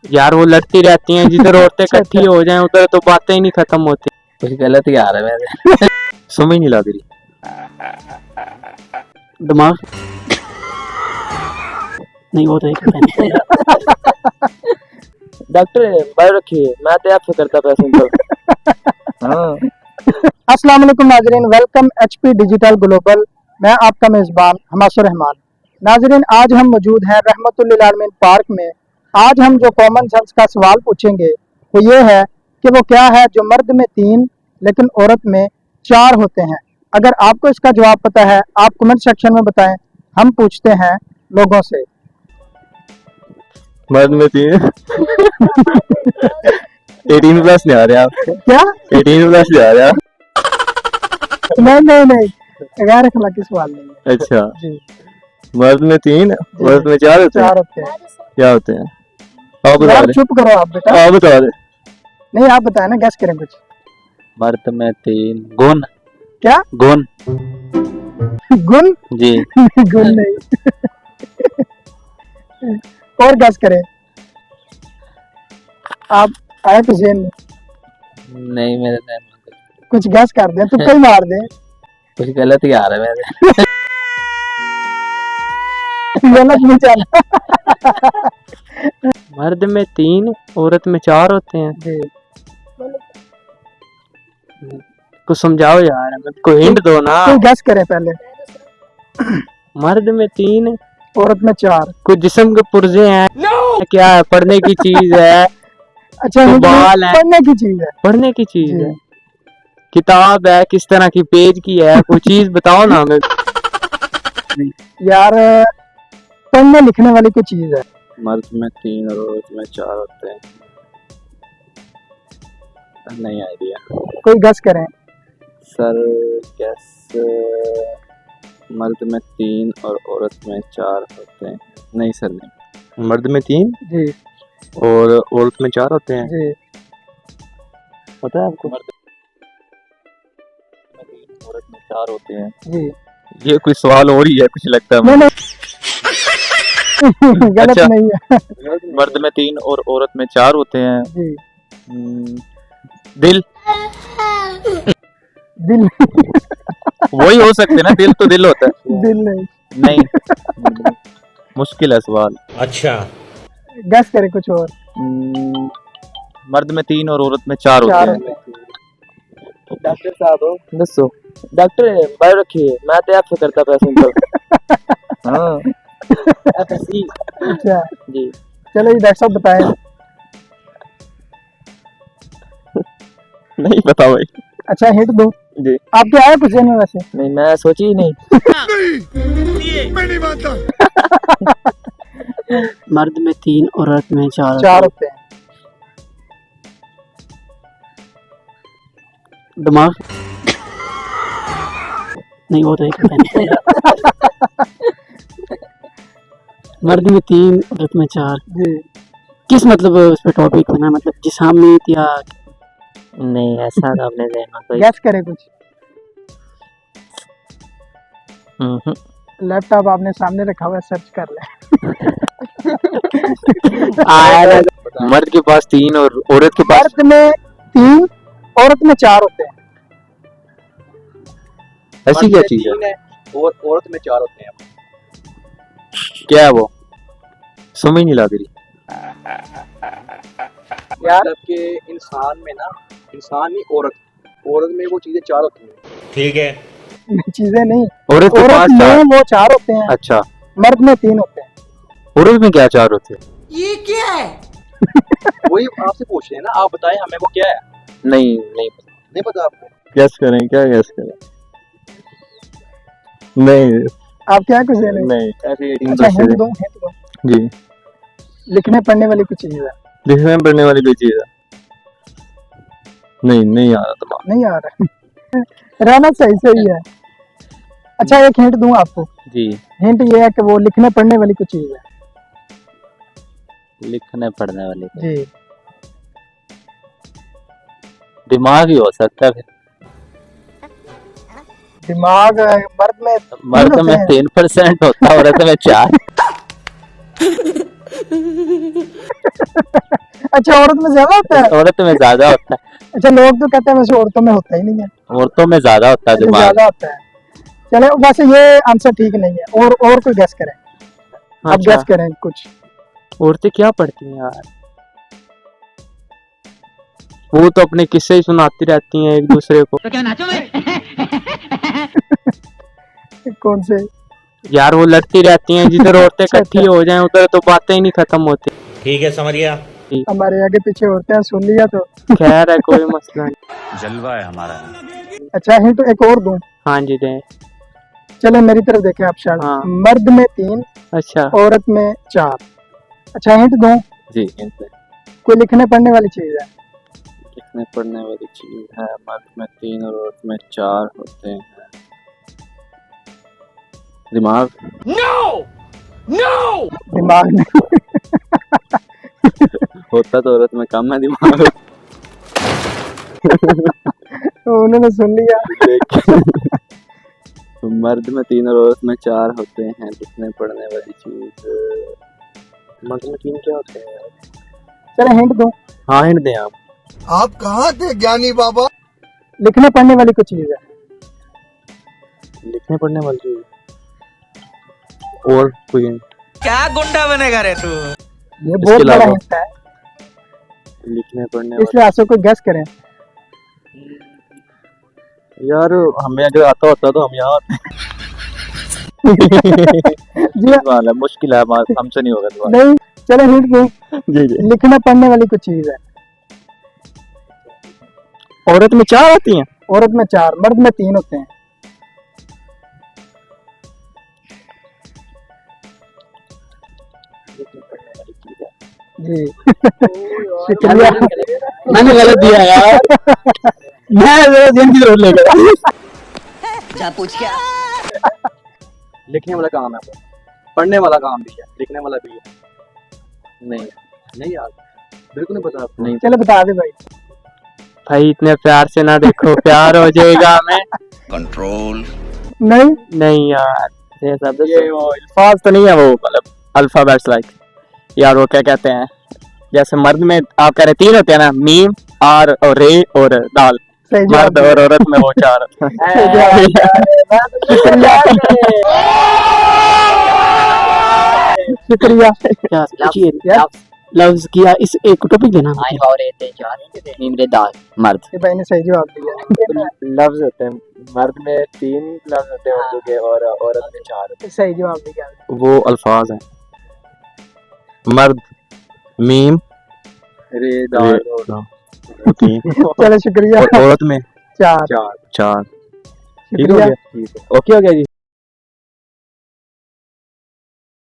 यार वो लड़ती रहती हैं, जिधर औरतें इकट्ठी हो जाएं उधर तो बातें ही नहीं खत्म होती। कुछ गलत ही आ रहा है मेरे। समझ नहीं लग रही। दिमाग नहीं वो तो एक नहीं। डॉक्टर बाहर रखिए, मैं तो आपसे करता पैसे तो। हाँ। अस्सलाम वालेकुम नाजरीन, वेलकम एचपी डिजिटल ग्लोबल। मैं आपका मेज़बान हमासुर रहमान। नाजरीन, आज हम मौजूद हैं रहमतुल लिल आलमीन पार्क में। आज हम जो कॉमन सेंस का सवाल पूछेंगे वो ये है कि वो क्या है जो मर्द में 3 लेकिन औरत में 4 होते हैं। अगर आपको इसका जवाब पता है आप कमेंट सेक्शन में बताएं। हम पूछते हैं लोगों से। मर्द में 3 18 प्लस नहीं आ रहे आप? क्या 18 प्लस नहीं आ रहे आप? नहीं, गैर अखलाकी सवाल नहीं है। अच्छा जी, मर्द में 3 औरत में 4 होते हैं। 4 होते हैं। क्या होते हैं आप बता यार दे। चुप करो आप बेटा। आप बता दे। नहीं आप बताएं ना, गैस करें कुछ। मर्द में 3 गुण। क्या गुण गुण? जी। गुण नहीं। और गैस करें आप, आए कुछ ज़हन में? नहीं मेरे में कुछ गैस कर दें तो कई मार दें। कुछ गलत ही आ रहा है मेरे। गलत नहीं चला। मर्द में 3 औरत में 4 होते हैं। जी, कुछ समझाओ यार, हमें कोई हिंट दो ना। कोई गैस करे पहले। मर्द में 3 औरत में 4। कुछ जिस्म के पुर्जे हैं। क्या है? पढ़ने की चीज है। अच्छा तो बाल है। पढ़ने की चीज है। पढ़ने की चीज जी। है। किताब है, किस तरह की पेज की है, कोई चीज बताओ ना हमें। यार पढ़ने लिखने वाली कोई चीज है। मर्द में 3 और औरत में 4 होते हैं। नहीं आइडिया कोई गैस करें। सर। गैस मर्द में 3 और औरत में 4 होते हैं। नहीं सर नहीं। मर्द में 3 जी और औरत में 4 होते हैं। जी पता है आपको? मर्द में 3 औरत में 4 होते हैं। जी। ये कोई सवाल और ही है कुछ लगता है। नहीं गलत अच्छा। नहीं है। मर्द में 3 और औरत में 4 होते हैं। जी। दिल। दिल? वही हो सकते ना, दिल तो दिल होता है। दिल नहीं। नहीं मुश्किल है सवाल। अच्छा गैस करें कुछ और। मर्द में 3 और औरत में 4 होते हैं। डॉक्टर साहब दसो। डॉक्टर बाहर रखिए, मैं तो आपसे करता पैसे। हाँ। अच्छा जी, चलो जी डॉक्टर साहब बताएं। नहीं पता भाई। अच्छा हिंट दो जी। आपके आया कुछ में वैसे? नहीं मैं सोची ही नहीं। मैं नहीं मानता। मर्द में 3 औरत में 4 4 होते हैं। दिमाग नहीं वो तो एक नहीं। मर्द में 3 औरत में 4 जी। किस मतलब उस पे टॉपिक बना, मतलब जिस्मानियत या नहीं ऐसा आपने देखा कोई। गैस करें कुछ। लैपटॉप आपने सामने रखा हुआ है, सर्च कर ले। मर्द के पास 3 और औरत के पास। मर्द में 3 औरत में 4 होते हैं। ऐसी क्या चीज है? और औरत में 4 होते हैं। क्या है वो? समझ नहीं लग रही यार मतलब कि इंसान में ना, इंसान ही औरत में वो चीजें 4 होती हैं। ठीक है। चीजें नहीं, औरत के औरत पास में 4। वो 4 होते हैं। अच्छा मर्द में 3 होते हैं। औरत में क्या 4 होते हैं? वही आपसे पूछ रहे हैं ना, आप बताएं हमें वो क्या है। नहीं पता आपको? गैस करें, क्या गैस करें? नहीं आप क्या कुछ दे नहीं? नहीं ऐसे 18 अच्छा प्लस हिंट दो। जी। लिखने पढ़ने वाली कुछ चीज है। लिखने में पढ़ने वाली कोई चीज है? नहीं आ रहा दिमाग। नहीं आ रहा। रहना सही है। अच्छा एक हिंट दूं आपको। जी। हिंट ये है कि वो लिखने पढ़ने वाली कुछ चीज है। लिखने पढ़ने वाली जी। दिमाग ही हो सकता है फिर। दिमाग मर्द में मर्द में 3% होता है, औरत में 4। अच्छा, औरत में ज्यादा होता है? औरत में ज्यादा होता है, अच्छा, लोग तो कहते हैं वैसे औरतों में होता ही नहीं है। औरतों में ज्यादा होता है अच्छा, दिमाग। ज्यादा होता है। चले, वैसे ये आंसर ठीक नहीं है, और कोई गैस करें। अब अच्छा, गैस करें कुछ। औरतें क्या पढ़ती हैं यार? वो तो अपने किस्से ही सुनाती रहती हैं एक दूसरे को। कौन से? यार वो लड़ती रहती हैं, जिधर औरतें अच्छा, इकट्ठी हो जाएं उधर तो बातें ही नहीं खत्म होती। ठीक है, समझ गया। हमारे आगे पीछे होते हैं, सुन लिया तो। खैर है, कोई मसला नहीं। जलवा है हमारा। अच्छा, हिंट एक और दूं? हाँ जी दें। चले मेरी तरफ देखें आप शायद। हाँ। मर्द में 3, अच्छा औरत में 4। अच्छा, हिंट दूं? जी, कोई लिखने पढ़ने वाली चीज है? लिखने पढ़ने वाली चीज है। मर्द में 3 और औरत में 4 होते हैं। दिमाग। दिमाग नहीं। होता तो औरत में कम है दिमाग। तो उन्होंने सुन लिया। तो मर्द में 3 और औरत में 4 होते हैं। लिखने पढ़ने वाली चीज। मर्द में 3 क्या होते हैं यार? चले हिंट दूं? हाँ, हिंट दें आप। आप कहाँ थे ज्ञानी बाबा? लिखने पढ़ने वाली कोई चीज है। लिखने पढ़ने वाली चीज और कोई hint? क्या गुंडा बनेगा रे तू? ये बहुत बड़ा अलावा? हिंट है, लिखने पढ़ने वाली इसलिए आपसे कोई गैस करें। यार, हमें अगर आता होता तो हम यहाँ होते। जी सवाल है, मुश्किल है, बात हमसे नहीं होगा सवाल। नहीं, चलो हिंट दूं? जी जी। लिखने पढ़ने वाली कोई चीज है। औरत में 4 होती हैं? औरत में 4, मर्द में 3 होते हैं। जी। शुक्रिया। मैंने गलत दिया यार। मैं जरा दिन की जरूरत लेकर लिखने वाला काम है वो, पढ़ने वाला काम भी है, लिखने वाला भी है। नहीं नहीं यार, बिल्कुल नहीं पता आपको। नहीं, चलो बता दे भाई। भाई इतने प्यार से ना देखो, प्यार हो जाएगा हमें। कंट्रोल। नहीं, नहीं यार, ये सब ये वो अल्फाज तो नहीं है, वो मतलब अल्फाबेट्स लाइक यार, वो क्या कहते हैं, जैसे मर्द में आप कह रहे 3 होते हैं ना, मीम, आर और रे और दाल। सही जवाब मर्द और औरत में वो 4 शुक्रिया। क्या पूछिए? लफ्ज किया इस एक टॉपिक देना। मर्द ये भाई ने सही जवाब दिया। लफ्ज होते हैं। मर्द में 3 लफ्ज होते हैं उर्दू के और औरत में 4। सही जवाब दिया। वो अल्फाज हैं। मर्द, मीम, रे दाल और 3 चलो शुक्रिया। और औरत में 4। 4। ठीक हो शुक्रिया। गया? ठीक है, ओके हो गया जी।